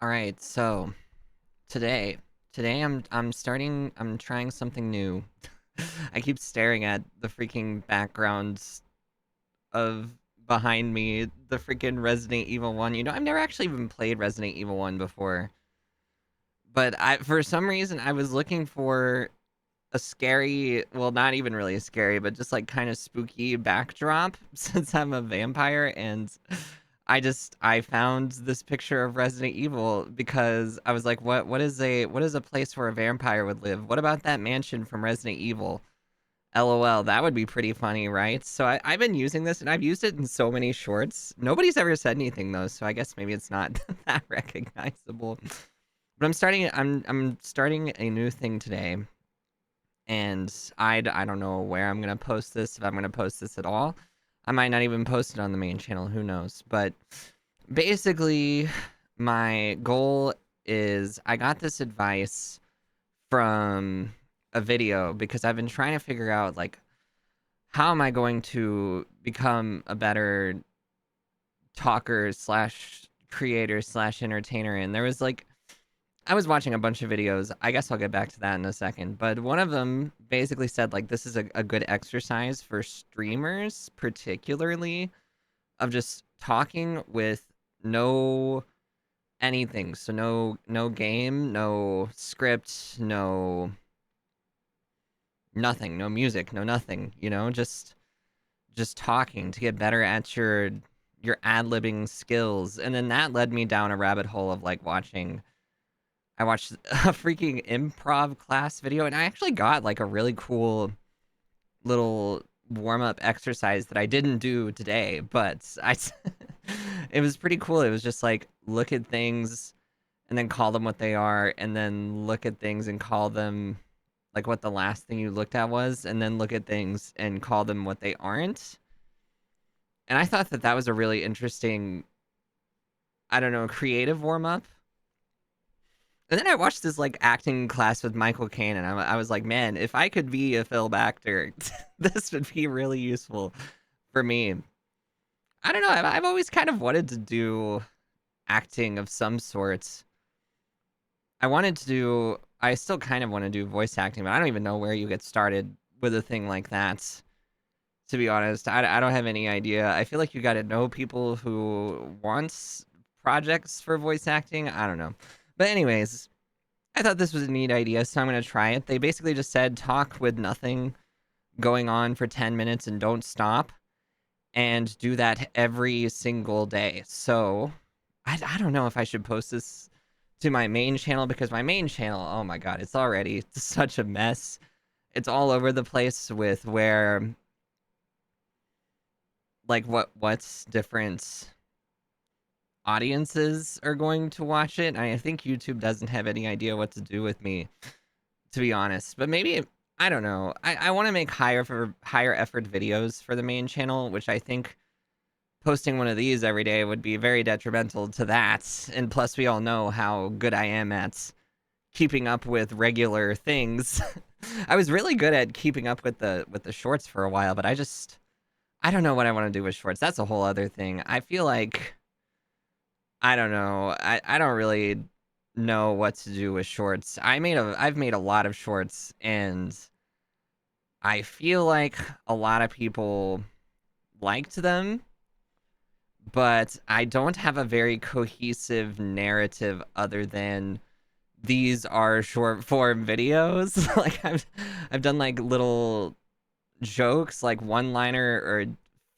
All right, so today, I'm trying something new. I keep staring at the freaking backgrounds of behind me, the freaking Resident Evil 1. I've never actually even played Resident Evil 1 before, but for some reason I was looking for a scary, well, not even really scary, but just like kind of spooky backdrop since I'm a vampire. And I found this picture of Resident Evil because I was like, what is a place where a vampire would live? What about that mansion from Resident Evil? LOL, that would be pretty funny, right? So I've been using this and I've used it in so many shorts. Nobody's ever said anything though, so I guess maybe it's not that recognizable. But I'm starting a new thing today, and I don't know where I'm gonna post this, if I'm gonna post this at all. I might not even post it on the main channel, who knows? But basically, my goal is I got this advice from a video because I've been trying to figure out, like, how am I going to become a better talker slash creator slash entertainer. And there was like, I was watching a bunch of videos. I guess I'll get back to that in a second. But one of them basically said, like, this is a good exercise for streamers, particularly, of just talking with no anything. So no game, no script, no nothing, no music, no nothing, just talking to get better at your ad-libbing skills. And then that led me down a rabbit hole of like watching I watched a freaking improv class video, and I actually got like a really cool little warm-up exercise that I didn't do today, but it was pretty cool. It was just like look at things and then call them what they are, and then look at things and call them like what the last thing you looked at was, and then look at things and call them what they aren't. And I thought that that was a really interesting, I don't know, creative warm-up. And then I watched this like acting class with Michael Caine, and I was like, man, if I could be a film actor, this would be really useful for me. I don't know. I've always kind of wanted to do acting of some sorts. I wanted to do. I still kind of want to do voice acting, but I don't even know where you get started with a thing like that. To be honest, I don't have any idea. I feel like you got to know people who want projects for voice acting. I don't know. But anyways, I thought this was a neat idea, so I'm going to try it. They basically just said talk with nothing going on for 10 minutes and don't stop, and do that every single day. So I don't know if I should post this to my main channel, because my main channel, oh my god, it's already such a mess. It's all over the place with where, like, what's different audiences are going to watch it. I think YouTube doesn't have any idea what to do with me, to be honest. But maybe, I don't know. I want to make higher effort videos for the main channel, which I think posting one of these every day would be very detrimental to that. And plus, we all know how good I am at keeping up with regular things. I was really good at keeping up with the shorts for a while, but I don't know what I want to do with shorts. That's a whole other thing. I feel like, I don't know. I don't really know what to do with shorts. I've made a lot of shorts, and I feel like a lot of people liked them, but I don't have a very cohesive narrative other than these are short form videos. Like I've done like little jokes, like one liner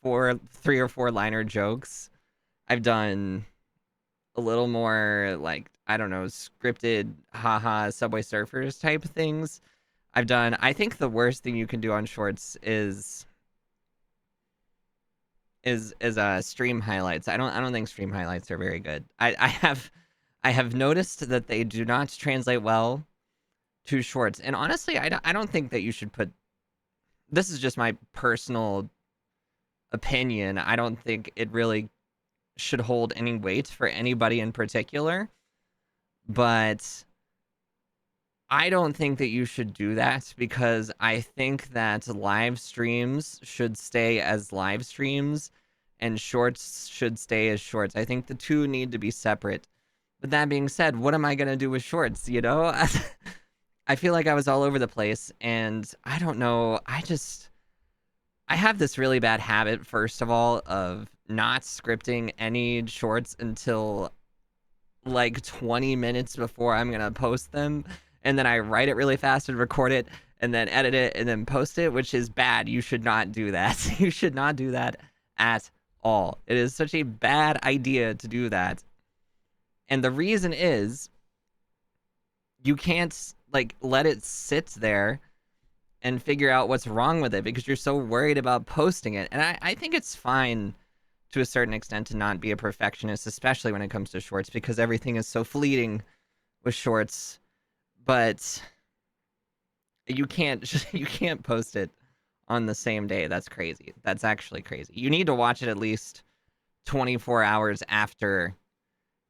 or 3 or 4 liner jokes. I've done a little more like, I don't know, scripted haha Subway Surfers type things. I think the worst thing you can do on shorts is stream highlights. I don't think stream highlights are very good. I have noticed that they do not translate well to shorts. And honestly, I don't think that you should put, this is just my personal opinion. I don't think it really should hold any weight for anybody in particular, but I don't think that you should do that, because I think that live streams should stay as live streams and shorts should stay as shorts. I think the two need to be separate. But that being said, what am I gonna do with shorts? You know, I feel like I was all over the place, and I don't know. I have this really bad habit, first of all, of not scripting any shorts until like 20 minutes before I'm gonna post them, and then I write it really fast and record it, and then edit it and then post it, which is bad. You should not do that. You should not do that at all. It is such a bad idea to do that. And the reason is you can't like let it sit there and figure out what's wrong with it because you're so worried about posting it. And I think it's fine to a certain extent to not be a perfectionist, especially when it comes to shorts, because everything is so fleeting with shorts. But you can't you can't post it on the same day. That's crazy. That's actually crazy. You need to watch it at least 24 hours after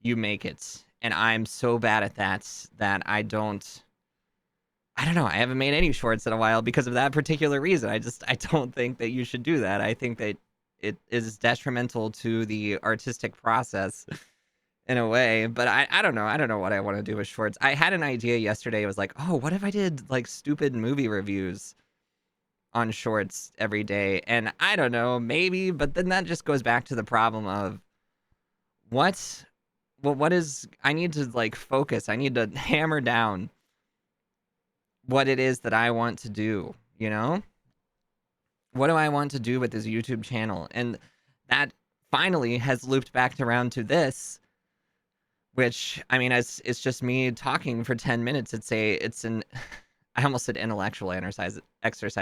you make it. And I'm so bad at that I don't know. I haven't made any shorts in a while because of that particular reason. I don't think that you should do that. I think that it is detrimental to the artistic process in a way. But I don't know. I don't know what I want to do with shorts. I had an idea yesterday. It was like, oh, what if I did like stupid movie reviews on shorts every day? And I don't know, maybe, but then that just goes back to the problem of what what is I need to like focus. I need to hammer down what it is that I want to do, you know? What do I want to do with this YouTube channel? And that finally has looped back around to this, which I mean, it's just me talking for 10 minutes. It's an I almost said intellectual exercise.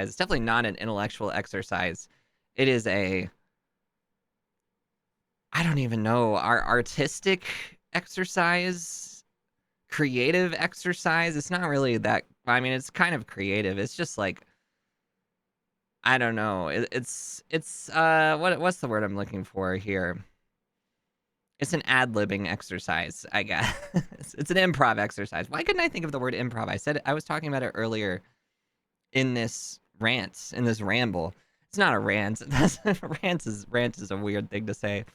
It's definitely not an intellectual exercise. It is a I don't even know, our artistic exercise, creative exercise. It's not really that I mean, it's kind of creative. It's just like I don't know. It's what's the word I'm looking for here? It's an ad-libbing exercise, I guess. It's an improv exercise. Why couldn't I think of the word improv? I was talking about it earlier in this rant, in this ramble. It's not a rant. Rant is a weird thing to say.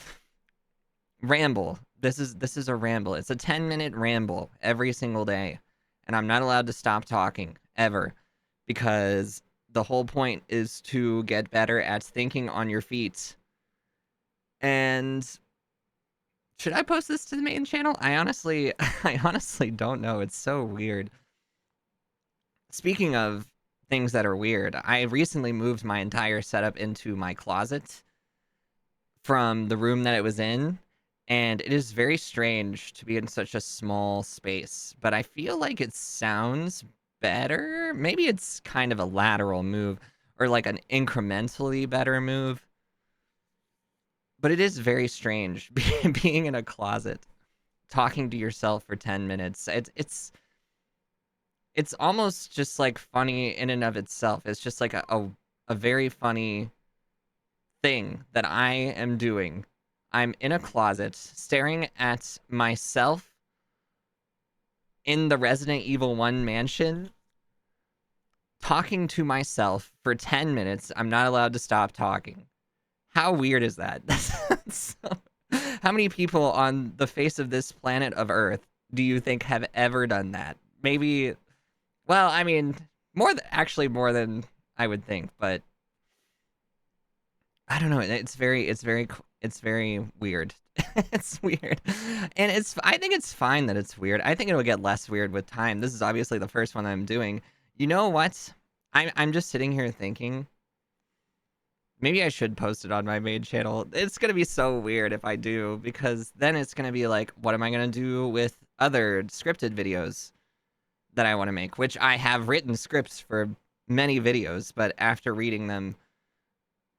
Ramble. This is a ramble. It's a 10-minute ramble every single day. And I'm not allowed to stop talking ever because the whole point is to get better at thinking on your feet. And should I post this to the main channel? I honestly don't know. It's so weird. Speaking of things that are weird, I recently moved my entire setup into my closet from the room that it was in, and it is very strange to be in such a small space, but I feel like it sounds better. Maybe it's kind of a lateral move or like an incrementally better move. But it is very strange being in a closet, talking to yourself for 10 minutes. It's almost just like funny in and of itself. It's just like a very funny thing that I am doing. I'm in a closet staring at myself in the Resident Evil 1 mansion, talking to myself for 10 minutes. I'm not allowed to stop talking. How weird is that? How many people on the face of this planet of Earth do you think have ever done that? Maybe, well, I mean, actually more than I would think, but I don't know. It's very weird. It's weird, and I think it's fine that it's weird. I think it'll get less weird with time. This is obviously the first one I'm doing. You know what? I'm just sitting here thinking. Maybe I should post it on my main channel. It's gonna be so weird if I do, because then it's gonna be like, what am I gonna do with other scripted videos that I want to make? Which I have written scripts for many videos, but after reading them,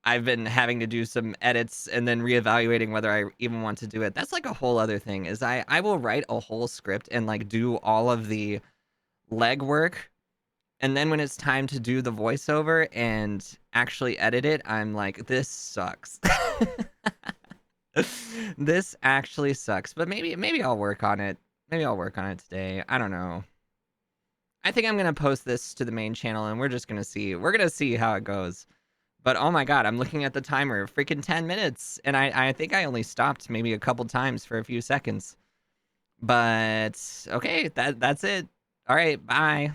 I've been having to do some edits and then reevaluating whether I even want to do it. That's like a whole other thing, is I will write a whole script and like do all of the legwork, and then when it's time to do the voiceover and actually edit it, I'm like, this sucks. This actually sucks. But maybe I'll work on it. Maybe I'll work on it today. I don't know. I think I'm gonna post this to the main channel and we're just gonna see. We're gonna see how it goes. But oh my god, I'm looking at the timer, freaking 10 minutes. And I think I only stopped maybe a couple times for a few seconds. But okay, that's it. All right, bye.